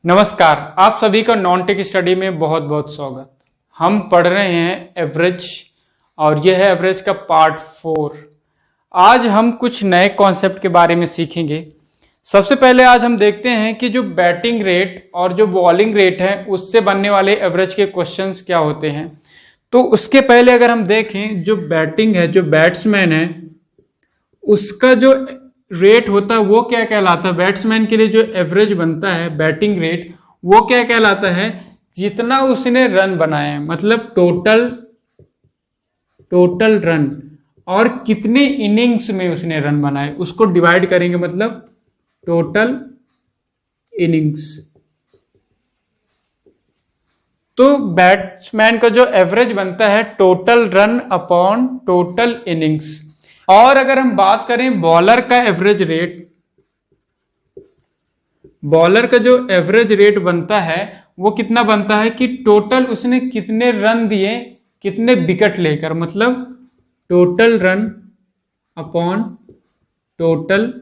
नमस्कार, आप सभी का नॉन टेक स्टडी में बहुत बहुत स्वागत। हम पढ़ रहे हैं एवरेज और यह है एवरेज का पार्ट 4। आज हम कुछ नए कॉन्सेप्ट के बारे में सीखेंगे। सबसे पहले आज हम देखते हैं कि जो बैटिंग रेट और जो बॉलिंग रेट है उससे बनने वाले एवरेज के क्वेश्चंस क्या होते हैं। तो उसके पहले अगर हम देखें, जो बैटिंग है, जो बैट्समैन है, उसका जो रेट होता है वो क्या कहलाता है। बैट्समैन के लिए जो एवरेज बनता है बैटिंग रेट वो क्या कहलाता है, जितना उसने रन बनाए, मतलब टोटल रन और कितने इनिंग्स में उसने रन बनाए उसको डिवाइड करेंगे, मतलब टोटल इनिंग्स। तो बैट्समैन का जो एवरेज बनता है total run upon total innings. और अगर हम बात करें बॉलर का एवरेज रेट, बॉलर का जो एवरेज रेट बनता है वो कितना बनता है कि टोटल उसने कितने रन दिए कितने विकेट लेकर, मतलब total run upon total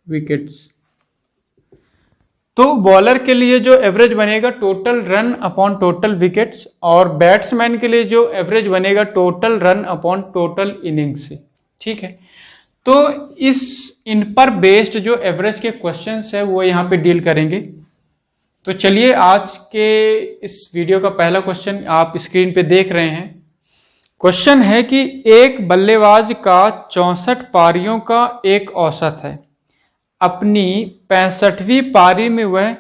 wickets. तो बॉलर के लिए जो एवरेज बनेगा total run upon total wickets, और बैट्समैन के लिए जो एवरेज बनेगा total run upon total innings. ठीक है, तो इन पर बेस्ड जो एवरेज के क्वेश्चंस है वो यहाँ पे डील करेंगे। तो चलिए, आज के इस वीडियो का पहला क्वेश्चन आप स्क्रीन पे देख रहे हैं। क्वेश्चन है कि एक बल्लेबाज का 64 पारियों का एक औसत है। अपनी 65वीं पारी में वह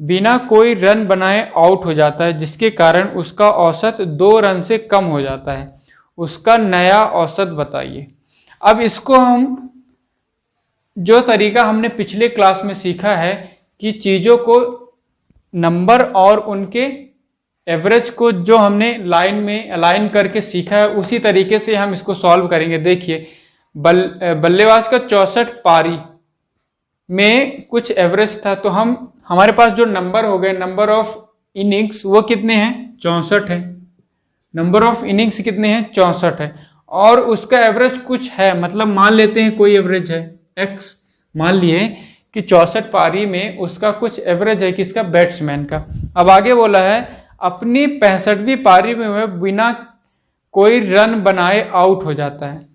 बिना कोई रन बनाए आउट हो जाता है, जिसके कारण उसका औसत 2 रन से कम हो जाता है। उसका नया औसत बताइए। अब इसको हम जो तरीका हमने पिछले क्लास में सीखा है कि चीज़ों को नंबर और उनके एवरेज को जो हमने लाइन में अलाइन करके सीखा है उसी तरीके से हम इसको सॉल्व करेंगे। देखिए, बल्लेबाज का 64 पारी में कुछ एवरेज था, तो हमारे पास जो नंबर हो गए, नंबर ऑफ इनिंग्स, वो कितने हैं, 64 है। नंबर ऑफ इनिंग्स कितने हैं, 64 है। और उसका एवरेज कुछ है, मतलब मान लेते हैं कोई एवरेज है x, मान लिए कि 64 पारी में उसका कुछ एवरेज है, किसका, बैट्समैन का। अब आगे बोला है अपनी 65वीं पारी में वह बिना कोई रन बनाए आउट हो जाता है,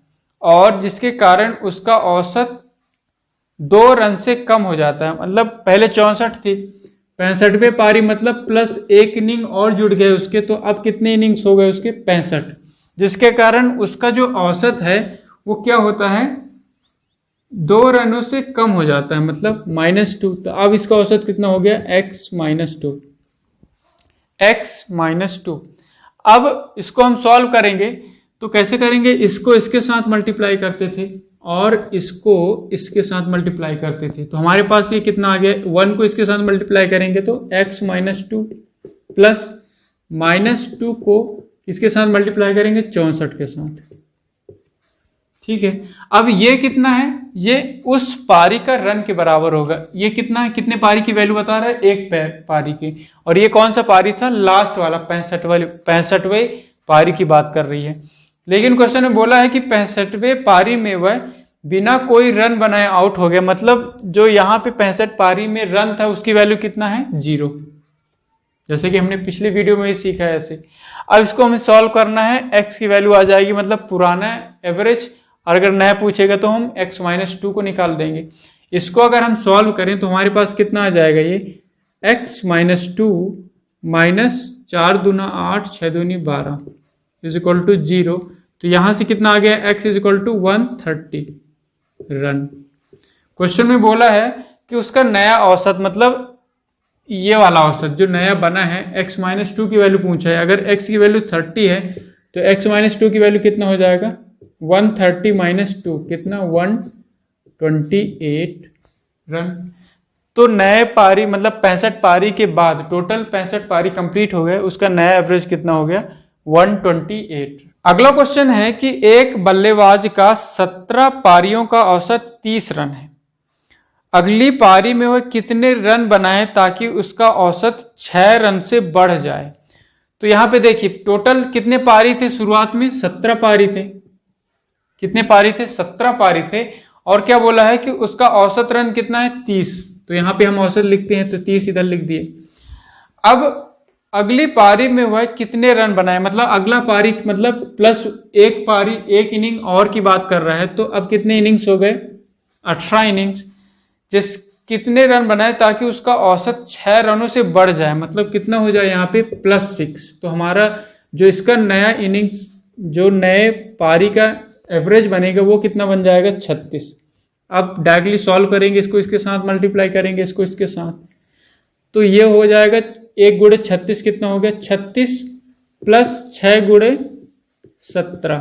और जिसके कारण उसका औसत 2 रन से कम हो जाता है। मतलब पहले 64 थी, 65वें पारी मतलब प्लस 1 इनिंग और जुड़ गए उसके, तो अब कितने इनिंग्स हो गए उसके, 65, जिसके कारण उसका जो औसत है वो क्या होता है, 2 रनों से कम हो जाता है, मतलब -2। तो अब इसका औसत कितना हो गया, x माइनस टू। अब इसको हम सॉल्व करेंगे, तो कैसे करेंगे, इसको इसके साथ मल्टीप्लाई करते थे और इसको इसके साथ मल्टीप्लाई करते थे। तो हमारे पास ये कितना आ गया, 1 को इसके साथ मल्टीप्लाई करेंगे तो x -2 प्लस -2 को इसके साथ मल्टीप्लाई करेंगे 64 के साथ। ठीक है, अब ये कितना है, ये उस पारी का रन के बराबर होगा। ये कितना है, कितने पारी की वैल्यू बता रहा है, एक पारी की। और ये कौन सा पारी था, लास्ट वाला 65वें पारी की बात कर रही है। लेकिन क्वेश्चन में बोला है कि 65वें पारी में वह बिना कोई रन बनाए आउट हो गया, मतलब जो यहाँ पे 65 पारी में रन था उसकी वैल्यू कितना है, 0, जैसे कि हमने पिछले वीडियो में ही सीखा है ऐसे। अब इसको हमें सॉल्व करना है, x की वैल्यू आ जाएगी, मतलब पुराना एवरेज, और अगर नया पूछेगा तो हम x -2 को निकाल देंगे। इसको अगर हम सॉल्व करें तो हमारे पास कितना आ जाएगा, ये x -2 माइनस 4 दूना 8 6 दूनी 12 इज इक्वल टू 0। तो यहां से कितना आ गया, x is equal to 130 run. Question में बोला है कि उसका नया औसत, मतलब ये वाला औसत जो नया बना है, x -2 की वैल्यू पूछा है। अगर x की वैल्यू 30 है तो x -2 की वैल्यू कितना हो जाएगा, 130 -2 कितना, 128 रन। तो नए पारी मतलब 65 पारी के बाद, टोटल 65 पारी कंप्लीट हो गए, उसका नया एवरेज कितना हो गया, 128। अगला क्वेश्चन है कि एक बल्लेबाज का 17 पारियों का औसत 30 रन है। अगली पारी में वह कितने रन बनाए ताकि उसका औसत 6 रन से बढ़ जाए। तो यहां पे देखिए टोटल कितने पारी थे, शुरुआत में 17 पारी थे। कितने पारी थे, 17 पारी थे। और क्या बोला है कि उसका औसत रन कितना है, 30। तो यहाँ पे हम औसत लिखते हैं तो 30 इधर लिख दिए। अब अगली पारी में वह कितने रन बनाए, मतलब अगला पारी मतलब प्लस एक पारी, एक इनिंग और की बात कर रहा है। तो अब कितने इनिंग्स हो गए, 18 इनिंग्स। जिस कितने रन बनाए ताकि उसका औसत 6 रनों से बढ़ जाए, मतलब कितना हो जाए यहाँ पे +6। तो हमारा जो इसका नया इनिंग्स, जो नए पारी का एवरेज बनेगा वो कितना बन जाएगा, 36। अब डायरेक्टली सॉल्व करेंगे इसको, इसके साथ मल्टीप्लाई करेंगे इसको इसके साथ, तो ये हो जाएगा 1 गुणे 36 कितना हो गया, 36 प्लस 6 गुणे 17,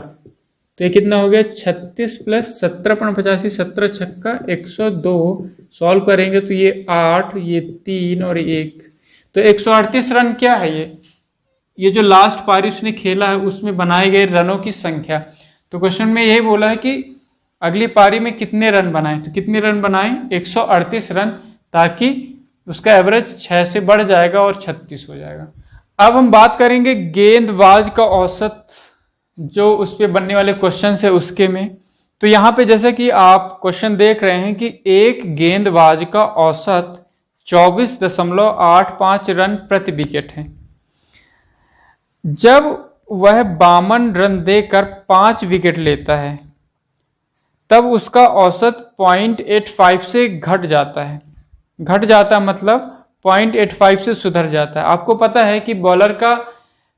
तो ये कितना हो गया 36 प्लस 17 17 छक्का 102। सॉल्व करेंगे तो ये 8, ये 3 और 1, तो 138 रन क्या है ये जो लास्ट पारी उसने खेला है उसमें बनाए गए रनों की संख्या। तो क्वेश्चन में यही बोला है कि अगली पारी में कितने रन बनाए, तो कितने रन बनाए 138 रन, ताकि उसका एवरेज 6 से बढ़ जाएगा और 36 हो जाएगा। अब हम बात करेंगे गेंदबाज का औसत, जो उस पर बनने वाले क्वेश्चन है उसके में। तो यहाँ पे जैसे कि आप क्वेश्चन देख रहे हैं कि एक गेंदबाज का औसत 24.85 रन प्रति विकेट है। जब वह 52 रन देकर 5 विकेट लेता है तब उसका औसत 0.85 से घट जाता है। घट जाता मतलब 0.85 से सुधर जाता है। आपको पता है कि बॉलर का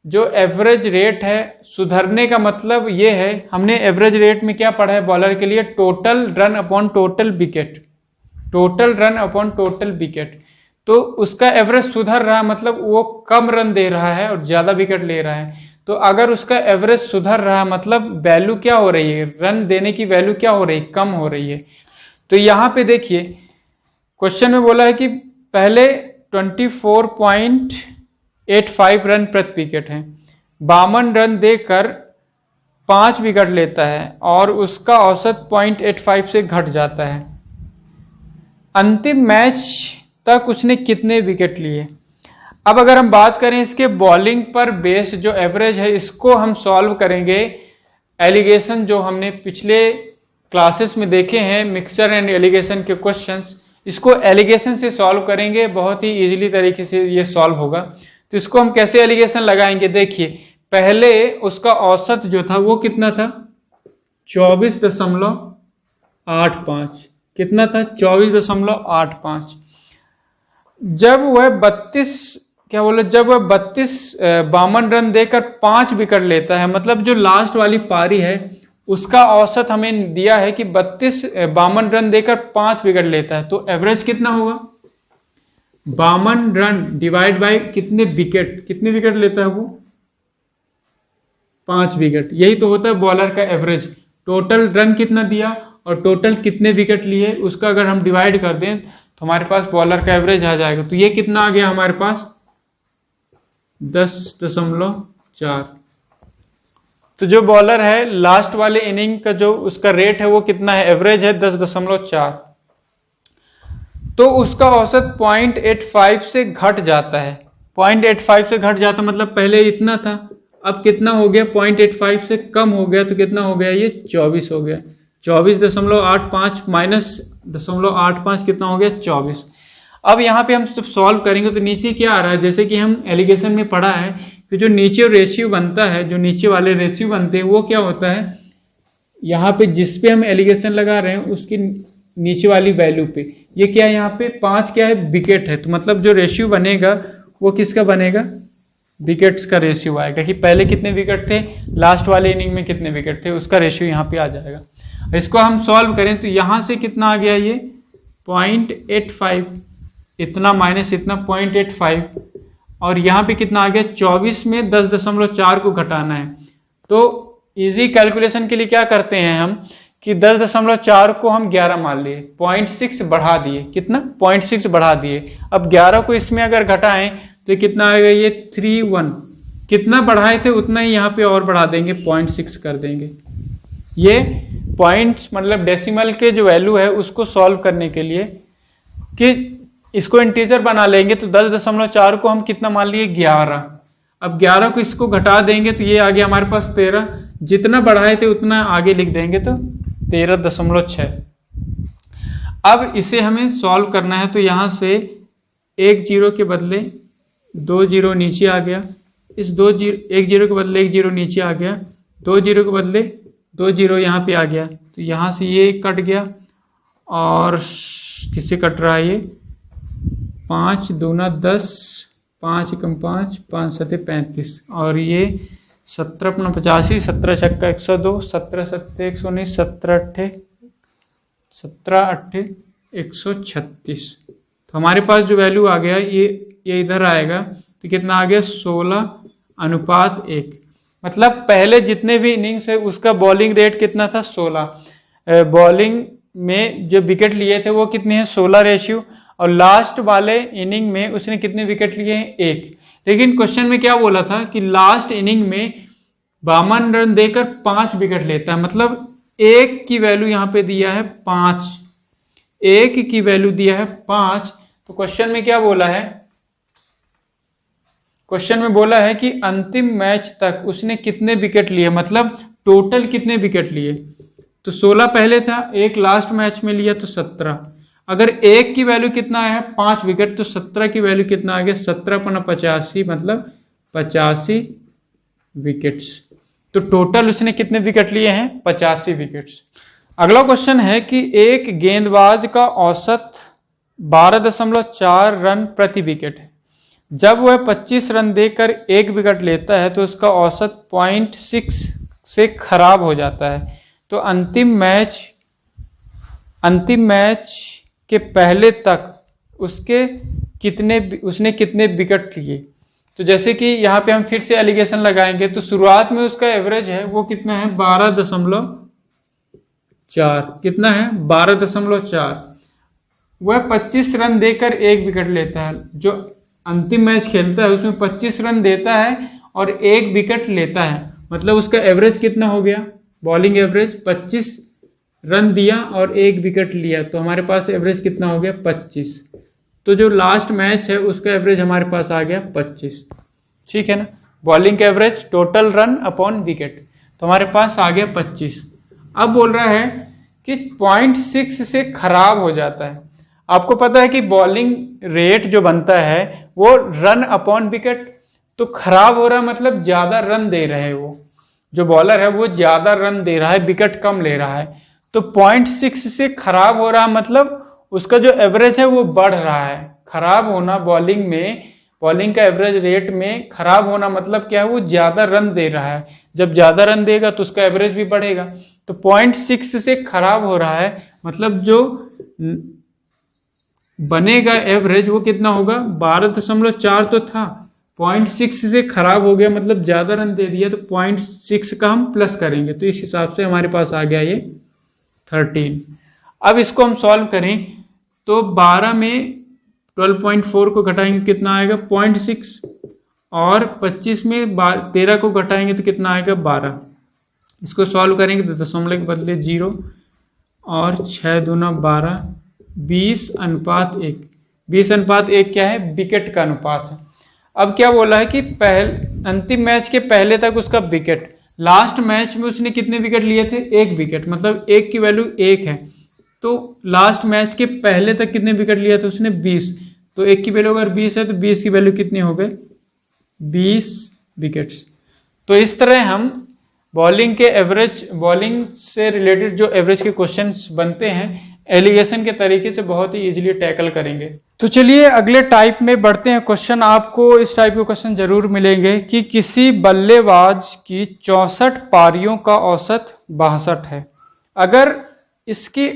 जो एवरेज रेट है, सुधरने का मतलब ये है, हमने एवरेज रेट में क्या पढ़ा है बॉलर के लिए, total run upon total wicket, total run upon total wicket. तो उसका एवरेज सुधर रहा मतलब वो कम रन दे रहा है और ज्यादा विकेट ले रहा है। तो अगर उसका एवरेज सुधर रहा मतलब वैल्यू क्या हो रही है, रन देने की वैल्यू क्या हो रही है, कम हो रही है। तो यहाँ पे देखिए क्वेश्चन में बोला है कि पहले 24.85 रन प्रति विकेट है, 52 रन देकर 5 विकेट लेता है और उसका औसत 0.85 से घट जाता है। अंतिम मैच तक उसने कितने विकेट लिए। अब अगर हम बात करें इसके बॉलिंग पर बेस्ड जो एवरेज है, इसको हम सॉल्व करेंगे एलिगेशन, जो हमने पिछले क्लासेस में देखे हैं मिक्सचर एंड एलिगेशन के क्वेश्चंस, इसको एलिगेशन से सॉल्व करेंगे। बहुत ही इजीली तरीके से ये सॉल्व होगा। तो इसको हम कैसे एलिगेशन लगाएंगे, देखिए पहले उसका औसत जो था वो कितना था 24.85, कितना था 24.85। जब वह 52 रन देकर 5 विकेट लेता है, मतलब जो लास्ट वाली पारी है उसका औसत हमें दिया है कि 52 रन देकर 5 विकेट लेता है। तो एवरेज कितना होगा, 52 रन डिवाइड बाय कितने विकेट, कितने विकेट लेता है वो 5 विकेट। यही तो होता है बॉलर का एवरेज। टोटल रन कितना दिया और टोटल कितने विकेट लिए, उसका अगर हम डिवाइड कर दें तो हमारे पास बॉलर का एवरेज आ जाएगा। तो ये कितना आ गया हमारे पास 10.4। तो जो बॉलर है लास्ट वाले इनिंग का जो उसका रेट है वो कितना है, एवरेज है 10.4। तो उसका औसत 0.85 से घट जाता है। 0.85 से घट जाता मतलब पहले इतना था, अब कितना हो गया 0.85 से कम हो गया, तो कितना हो गया ये 24 हो गया। 24.85 माइनस 0.85 कितना हो गया 24। अब यहाँ पे हम जब सॉल्व करेंगे तो नीचे क्या आ रहा है, जैसे कि हम एलिगेशन में पढ़ा है कि जो नीचे रेशियो बनता है, जो नीचे वाले रेशियो बनते हैं वो क्या होता है, यहाँ पे जिस पे हम एलिगेशन लगा रहे हैं उसकी नीचे वाली वैल्यू पे, ये क्या है यहाँ पे 5 क्या है विकेट है। तो मतलब जो रेशियो बनेगा वो किसका बनेगा, विकेट्स का रेशियो आएगा कि पहले कितने विकेट थे, लास्ट वाले इनिंग में कितने विकेट थे, उसका रेशियो यहाँ पे आ जाएगा। इसको हम सॉल्व करें तो यहाँ से कितना आ गया ये 0.85, इतना माइनस इतना 0.85, और यहाँ पे कितना आ गया 24 में 10.4 को घटाना है। तो इजी कैलकुलेशन के लिए क्या करते हैं हम कि 10.4 को हम 11 मान लिए, 0.6 बढ़ा दिए, कितना 0.6 बढ़ा दिए। अब 11 को इसमें अगर घटाएं तो कितना आएगा ये 31, कितना बढ़ाए थे उतना ही यहाँ पे और बढ़ा देंगे 0.6 कर देंगे। ये पॉइंट्स मतलब डेसिमल के जो वैल्यू है उसको सॉल्व करने के लिए कि इसको इंटीजर बना लेंगे तो 10.4 को हम कितना मान लिए 11। अब 11 को इसको घटा देंगे तो ये आ गया हमारे पास 13, जितना बढ़ाए थे उतना आगे लिख देंगे तो 13.6। अब इसे हमें सॉल्व करना है, तो यहाँ से 1 0 के बदले 2 0 नीचे आ गया, इस 1 0 के बदले 1 0 नीचे आ गया, 2 0 के बदले 2 0 यहाँ पे आ गया, तो यहाँ से ये कट गया और किससे कट रहा है ये 5 दूना 10, 5 एकम 5, 5 सते 35 और ये 17 अपना 85, 17 छक्का 102, 17 सत्ते 119, 17 अट्ठे 136। तो हमारे पास जो वैल्यू आ गया ये इधर आएगा, तो कितना आ गया 16:1। मतलब पहले जितने भी इनिंग्स है उसका बॉलिंग रेट कितना था 16, बॉलिंग में जो विकेट लिए थे वो कितने हैं 16 रेशियो, और लास्ट वाले इनिंग में उसने कितने विकेट लिए हैं 1। लेकिन क्वेश्चन में क्या बोला था कि लास्ट इनिंग में 52 रन देकर 5 विकेट लेता है, मतलब 1 की वैल्यू यहाँ पे दिया है 5, 1 की वैल्यू दिया है 5। तो क्वेश्चन में क्या बोला है, क्वेश्चन में बोला है कि अंतिम मैच तक उसने कितने विकेट लिए, मतलब टोटल कितने विकेट लिए। तो 16 पहले था, 1 लास्ट मैच में लिया तो 17। अगर 1 की वैल्यू कितना है 5 विकेट, तो 17 की वैल्यू कितना आ गया 17×85, मतलब 85 विकेट्स। तो टोटल उसने कितने विकेट लिए हैं 85 विकेट्स। अगला क्वेश्चन है कि एक गेंदबाज का औसत 12.4 रन प्रति विकेट है। जब वह 25 रन देकर 1 विकेट लेता है तो उसका औसत 0.6 से खराब हो जाता है। तो अंतिम मैच के पहले तक उसने कितने विकेट लिए। तो जैसे कि यहाँ पे हम फिर से एलिगेशन लगाएंगे, तो शुरुआत में उसका एवरेज है वो कितना है 12.4, कितना है 12.4। वह 25 रन देकर 1 विकेट लेता है। जो अंतिम मैच खेलता है उसमें 25 रन देता है और 1 विकेट लेता है, मतलब उसका एवरेज कितना हो गया, बॉलिंग एवरेज 25 रन दिया और 1 विकेट लिया, तो हमारे पास एवरेज कितना हो गया 25। तो जो लास्ट मैच है उसका एवरेज हमारे पास आ गया 25, ठीक है ना। Bowling average total run upon wicket, तो हमारे पास आ गया 25। अब बोल रहा है कि 0.6 से खराब हो जाता है। आपको पता है कि बॉलिंग रेट जो बनता है वो रन अपॉन विकेट, तो खराब हो रहा है मतलब ज्यादा रन दे रहे हैं, वो जो बॉलर है वो ज्यादा रन दे रहा है, विकेट कम ले रहा है। तो 0.6 से खराब हो रहा है मतलब उसका जो एवरेज है वो बढ़ रहा है। खराब होना बॉलिंग में, बॉलिंग का एवरेज रेट में खराब होना मतलब क्या है, वो ज्यादा रन दे रहा है। जब ज्यादा रन देगा तो उसका एवरेज भी बढ़ेगा। तो 0.6 से खराब हो रहा है मतलब जो बनेगा एवरेज वो कितना होगा 12.4 तो था, 0.6 से खराब हो गया मतलब ज्यादा रन दे दिया, तो 0.6 का हम प्लस करेंगे, तो इस हिसाब से हमारे पास आ गया ये 13। अब इसको हम सॉल्व करें तो 12 में 12.4 को घटाएंगे कितना आएगा 0.6, और 25 में 13 को घटाएंगे तो कितना आएगा 12। इसको सॉल्व करेंगे तो दशमलव के बदले 0 और 6 दूना 12, 20:1। 20:1 क्या है, विकेट का अनुपात है। अब क्या बोला है कि अंतिम मैच के पहले तक उसका विकेट, लास्ट मैच में उसने कितने विकेट लिए थे 1 विकेट, मतलब 1 की वैल्यू 1 है, तो लास्ट मैच के पहले तक कितने विकेट लिया था उसने 20, तो 1 की वैल्यू अगर 20 है तो 20 की वैल्यू कितनी हो गई 20 विकेट्स। तो इस तरह हम बॉलिंग के एवरेज, बॉलिंग से रिलेटेड जो एवरेज के क्वेश्चंस बनते हैं एलिगेशन के तरीके से बहुत ही इजीली टैकल करेंगे। तो चलिए अगले टाइप में बढ़ते हैं क्वेश्चन। आपको इस टाइप के क्वेश्चन जरूर मिलेंगे कि किसी बल्लेबाज की 64 पारियों का औसत 62 है। अगर इसकी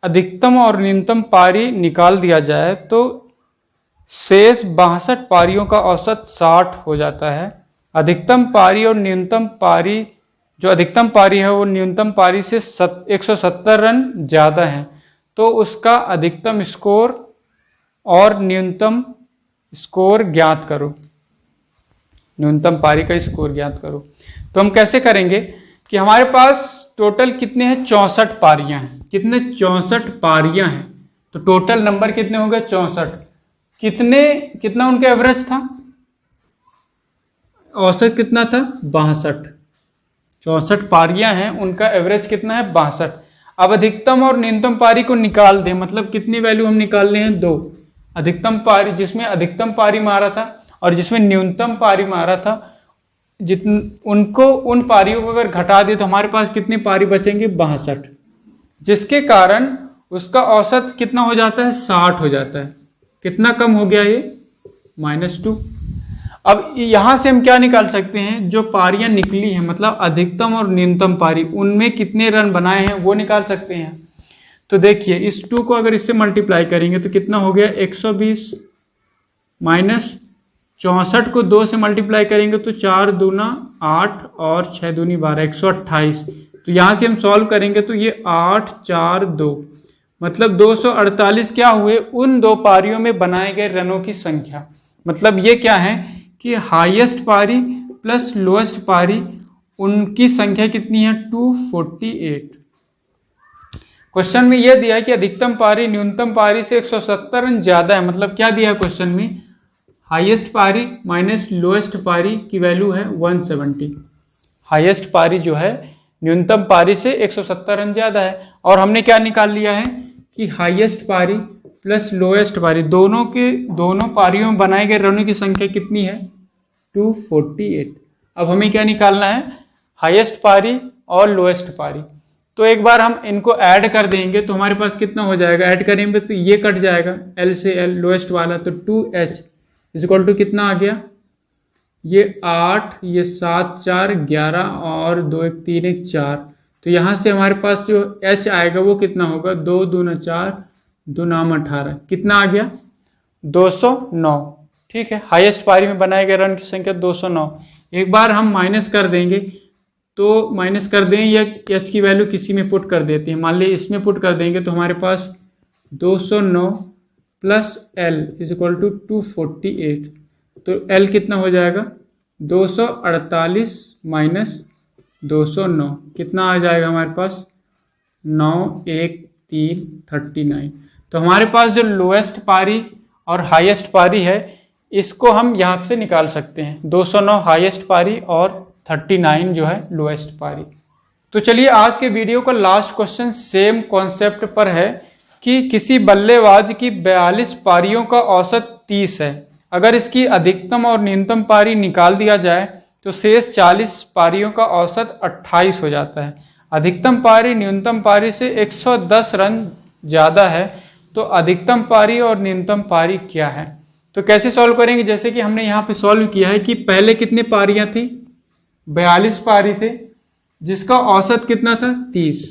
अधिकतम और न्यूनतम पारी निकाल दिया जाए तो शेष 62 पारियों का औसत 60 हो जाता है। अधिकतम पारी और न्यूनतम पारी, जो अधिकतम पारी है वो न्यूनतम पारी से 170 रन ज्यादा है, तो उसका अधिकतम स्कोर और न्यूनतम स्कोर ज्ञात करो, न्यूनतम पारी का स्कोर ज्ञात करो। तो हम कैसे करेंगे कि हमारे पास टोटल कितने हैं 64 पारियां हैं, कितने 64 पारियां हैं, तो टोटल नंबर कितने हो गए 64। कितना उनका एवरेज था, औसत कितना था 62। 64 पारियां हैं, उनका एवरेज कितना है 62। अब अधिकतम और न्यूनतम पारी को निकाल दें, मतलब कितनी वैल्यू हम निकाल रहे हैं, 2। अधिकतम पारी जिसमें अधिकतम पारी मारा था और जिसमें न्यूनतम पारी मारा था, उन पारियों को अगर घटा दे तो हमारे पास कितनी पारी बचेंगे, 62, जिसके कारण उसका औसत कितना हो जाता है, 60 हो जाता है। कितना कम हो गया ये, -2। अब यहां से हम क्या निकाल सकते हैं, जो पारियां निकली हैं, मतलब अधिकतम और न्यूनतम पारी, उनमें कितने रन बनाए हैं वो निकाल सकते हैं। तो देखिए इस 2 को अगर इससे मल्टीप्लाई करेंगे तो कितना हो गया, 120 माइनस 64 को 2 से मल्टीप्लाई करेंगे तो 4 दूना 8 और 6 दूनी 12, 128। तो यहां से हम सॉल्व करेंगे तो ये 8 4 2, मतलब 248 क्या हुए, उन 2 पारियों में बनाए गए रनों की संख्या। मतलब ये क्या है कि हाईएस्ट पारी प्लस लोएस्ट पारी, उनकी संख्या कितनी है, 248। क्वेश्चन में यह दिया है कि अधिकतम पारी न्यूनतम पारी से 170 रन ज्यादा है। मतलब क्या दिया है क्वेश्चन में, हाईएस्ट पारी माइनस लोएस्ट पारी की वैल्यू है 170। हाईएस्ट पारी जो है न्यूनतम पारी से 170 रन ज्यादा है, और हमने क्या निकाल लिया है कि हाईएस्ट पारी प्लस लोएस्ट पारी, दोनों पारियों में बनाए गए रनों की संख्या कितनी है, 248। अब हमें क्या निकालना है, हाईएस्ट पारी और लोएस्ट पारी। तो एक बार हम इनको ऐड कर देंगे तो हमारे पास कितना हो जाएगा, ऐड करेंगे तो ये कट जाएगा, L से L लोएस्ट वाला, तो 2H इक्वल टू कितना आ गया, ये 8, ये 7 4 11 और 2 1 3 1 4। तो यहाँ से हमारे पास जो H आएगा वो कितना होगा, 2 दूना 4 2 नाम 18, कितना आ गया, 209। ठीक है, हाईएस्ट पारी में बनाए गए रन की संख्या 209। एक बार हम माइनस कर देंगे, तो माइनस कर दें या H की वैल्यू किसी में पुट कर देते हैं, मान लीजिए इसमें पुट कर देंगे तो हमारे पास 209 plus L is equal to 248। तो L कितना हो जाएगा, 248 माइनस 209, कितना आ जाएगा हमारे पास, 9 1 3 39। तो हमारे पास जो लोएस्ट पारी और हाईएस्ट पारी है इसको हम यहाँ से निकाल सकते हैं, 209 हाईएस्ट पारी और 39 जो है लोएस्ट पारी। तो चलिए आज के वीडियो का लास्ट क्वेश्चन सेम कॉन्सेप्ट पर है कि किसी बल्लेबाज की 42 पारियों का औसत 30 है। अगर इसकी अधिकतम और न्यूनतम पारी निकाल दिया जाए तो शेष 40 पारियों का औसत 28 हो जाता है। अधिकतम पारी न्यूनतम पारी से 110 रन ज़्यादा है, तो अधिकतम पारी और न्यूनतम पारी क्या है। तो कैसे सॉल्व करेंगे, जैसे कि हमने यहाँ पे सॉल्व किया है कि पहले कितनी पारियां थी, 42 पारी थे, जिसका औसत कितना था, 30।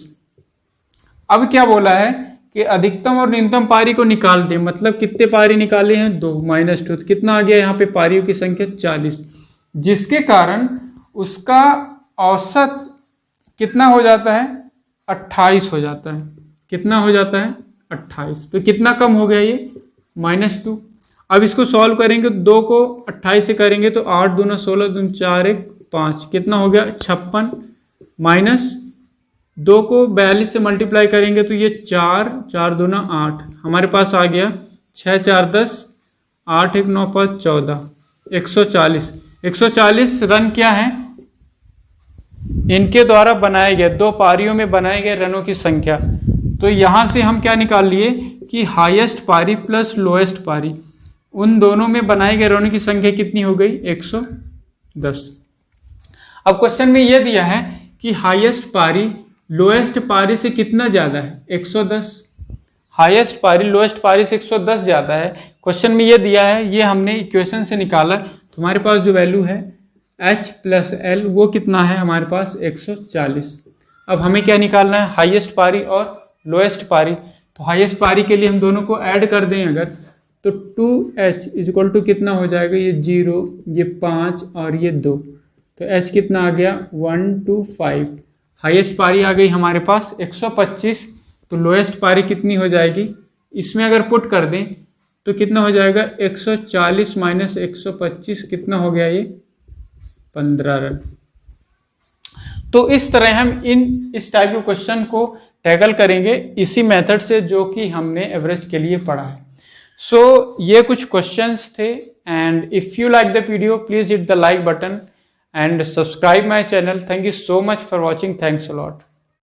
अब क्या बोला है कि अधिकतम और न्यूनतम पारी को निकाल दें, मतलब कितने पारी निकाले हैं, 2 -2, तो कितना आ गया यहाँ पे पारियों की संख्या 40, जिसके कारण उसका औसत कितना हो जाता है, 28 हो जाता है। कितना हो जाता है, 28। तो कितना कम हो गया ये, -2। अब इसको सॉल्व करेंगे, 2 को 28 से करेंगे तो 8 दूना 16 दूना 4 1 5, कितना हो गया, 56, माइनस 2 को 42 से मल्टीप्लाई करेंगे तो ये 4 4 दूना 8, हमारे पास आ गया 6 4 10, 8 1 9 5 14, 140। 140 रन क्या है, इनके द्वारा बनाए गए 2 पारियों में बनाए गए रनों की संख्या। तो यहां से हम क्या निकाल लिए कि हाईएस्ट पारी प्लस लोएस्ट पारी, उन दोनों में बनाए गए रनों की संख्या कितनी हो गई, 110। अब क्वेश्चन में यह दिया है कि हाईएस्ट पारी लोएस्ट पारी से कितना ज्यादा है, 110। हाईएस्ट पारी लोएस्ट पारी से 110 ज्यादा है, क्वेश्चन में यह दिया है, ये हमने इक्वेशन से निकाला। तुम्हारे पास जो वैल्यू है H प्लस L वो कितना है हमारे पास, 140। अब हमें क्या निकालना है, हाईएस्ट पारी और लोएस्ट पारी। तो हाईएस्ट पारी के लिए हम दोनों को ऐड कर दें अगर, तो 2H इज इक्वल टू कितना हो जाएगा, ये 0 ये 5 और ये 2, तो H कितना आ गया, 125। हाईएस्ट पारी आ गई हमारे पास 125, तो लोएस्ट पारी कितनी हो जाएगी, इसमें अगर पुट कर दें तो कितना हो जाएगा, 140 माइनस 125, कितना हो गया ये, 15 रन। तो इस तरह हम इस टाइप के क्वेश्चन को टैकल करेंगे इसी मेथड से जो कि हमने एवरेज के लिए पढ़ा है। सो ये कुछ क्वेश्चंस थे, and if you like the video please hit the like button and subscribe my channel. Thank you so much for watching. Thanks a lot.